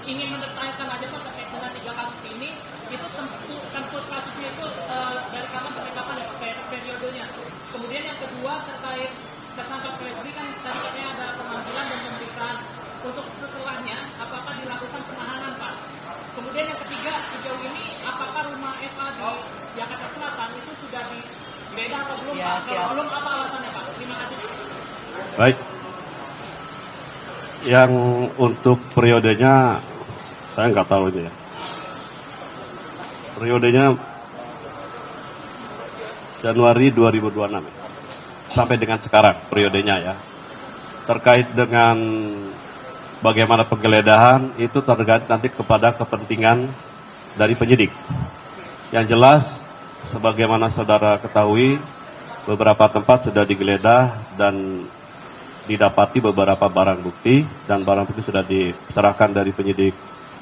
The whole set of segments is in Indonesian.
ingin mendetailkan aja Pak terkait dengan 3 kasus ini, itu tempus kasusnya itu dari kapan sampai kapan ya Pak periodenya. Kemudian yang kedua terkait tersangka Febri kan tadi katanya ada pemanggilan dan pemeriksaan. Untuk setelahnya apakah dilakukan penahanan Pak? Kemudian yang ketiga, sejauh ini apakah rumah Eva di Jakarta Selatan itu sudah digeledah atau belum Pak? Kalau belum, apa alasannya Pak? Terima kasih. Baik. Yang untuk periodenya saya nggak tahu itu ya. Periodenya Januari 2026 sampai dengan sekarang periodenya ya. Terkait dengan bagaimana penggeledahan itu tergantung nanti kepada kepentingan dari penyidik. Yang jelas, sebagaimana saudara ketahui, beberapa tempat sudah digeledah dan didapati beberapa barang bukti, dan barang bukti sudah diserahkan dari penyidik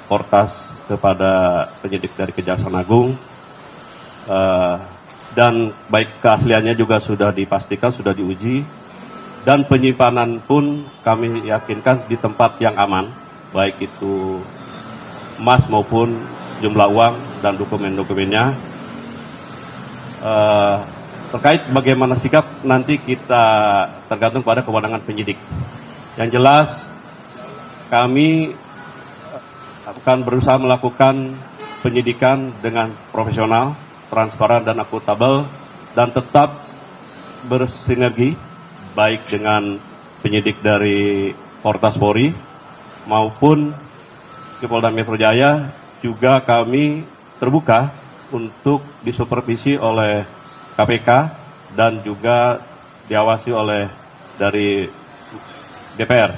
Portas kepada penyidik dari Kejaksaan Agung. Dan baik keasliannya juga sudah dipastikan, sudah diuji. Dan penyimpanan pun kami yakinkan di tempat yang aman, baik itu emas maupun jumlah uang dan dokumen-dokumennya. Terkait bagaimana sikap nanti kita tergantung pada kewenangan penyidik. Yang jelas kami akan berusaha melakukan penyidikan dengan profesional, transparan dan akuntabel, dan tetap bersinergi baik dengan penyidik dari Portas Polri maupun di Polda Metro Jaya. Juga kami terbuka untuk disupervisi oleh KPK dan juga diawasi oleh dari DPR.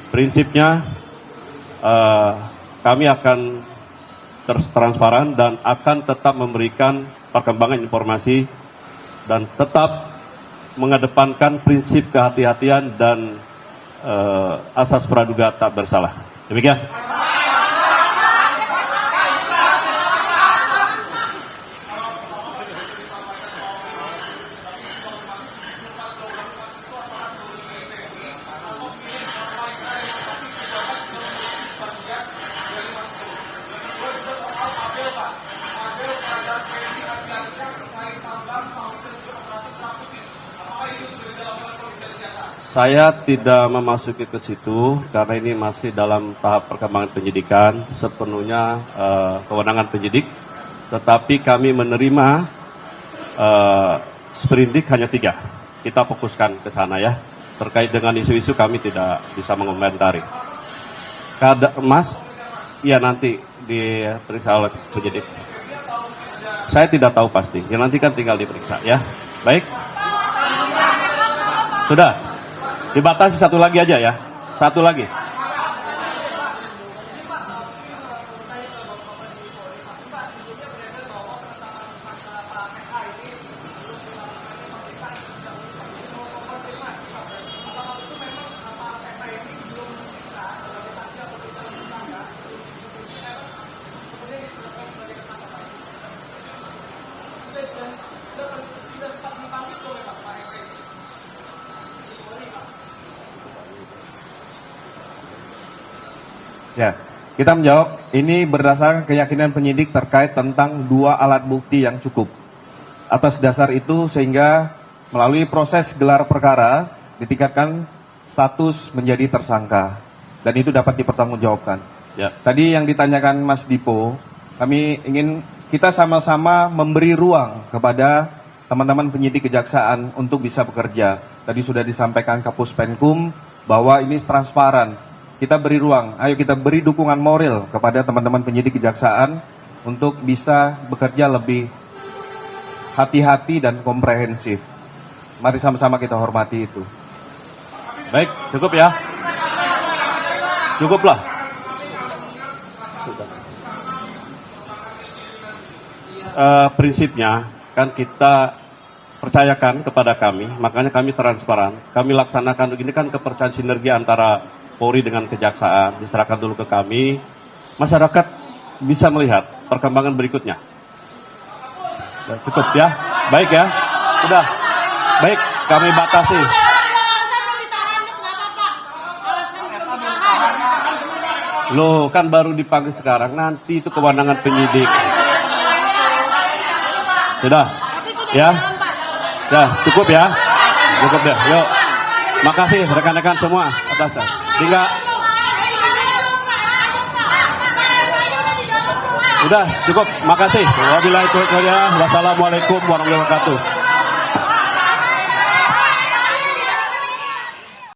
Prinsipnya kami akan transparan dan akan tetap memberikan perkembangan informasi dan tetap mengedepankan prinsip kehati-hatian dan asas praduga tak bersalah. Demikian. Saya tidak memasuki ke situ karena ini masih dalam tahap perkembangan penyidikan, sepenuhnya kewenangan penyidik. Tetapi kami menerima sprindik hanya 3. Kita fokuskan ke sana ya. Terkait dengan isu-isu kami tidak bisa mengomentari. Kadar emas, ya nanti diperiksa oleh penyidik. Saya tidak tahu pasti. Ya nanti kan tinggal diperiksa ya. Baik. Sudah. Dibatasi satu lagi aja ya. Satu lagi. Ya, kita menjawab, ini berdasarkan keyakinan penyidik terkait tentang 2 alat bukti yang cukup. Atas dasar itu sehingga melalui proses gelar perkara ditingkatkan status menjadi tersangka. Dan itu dapat dipertanggungjawabkan. Ya. Tadi yang ditanyakan Mas Dipo, kami ingin kita sama-sama memberi ruang kepada teman-teman penyidik kejaksaan untuk bisa bekerja. Tadi sudah disampaikan Kapus Penkum bahwa ini transparan. Kita beri ruang, ayo kita beri dukungan moral kepada teman-teman penyidik kejaksaan untuk bisa bekerja lebih hati-hati dan komprehensif. Mari sama-sama kita hormati itu. Baik, cukup ya. Cukuplah. Prinsipnya kan kita percayakan kepada kami, makanya kami transparan. Kami laksanakan ini kan kepercayaan sinergi antara Polri dengan kejaksaan, diserahkan dulu ke kami, masyarakat bisa melihat perkembangan berikutnya. Cukup ya, baik ya, sudah, baik kami batasi. Loh, kan baru dipanggil sekarang, nanti itu kewenangan penyidik. Sudah? Ya? Ya, cukup ya? Cukup deh, yuk. Makasih rekan-rekan semua atas. Tinggal. Udah, cukup. Makasih. Wabillahi taufiq wal hidayah. Wassalamualaikum warahmatullahi wabarakatuh.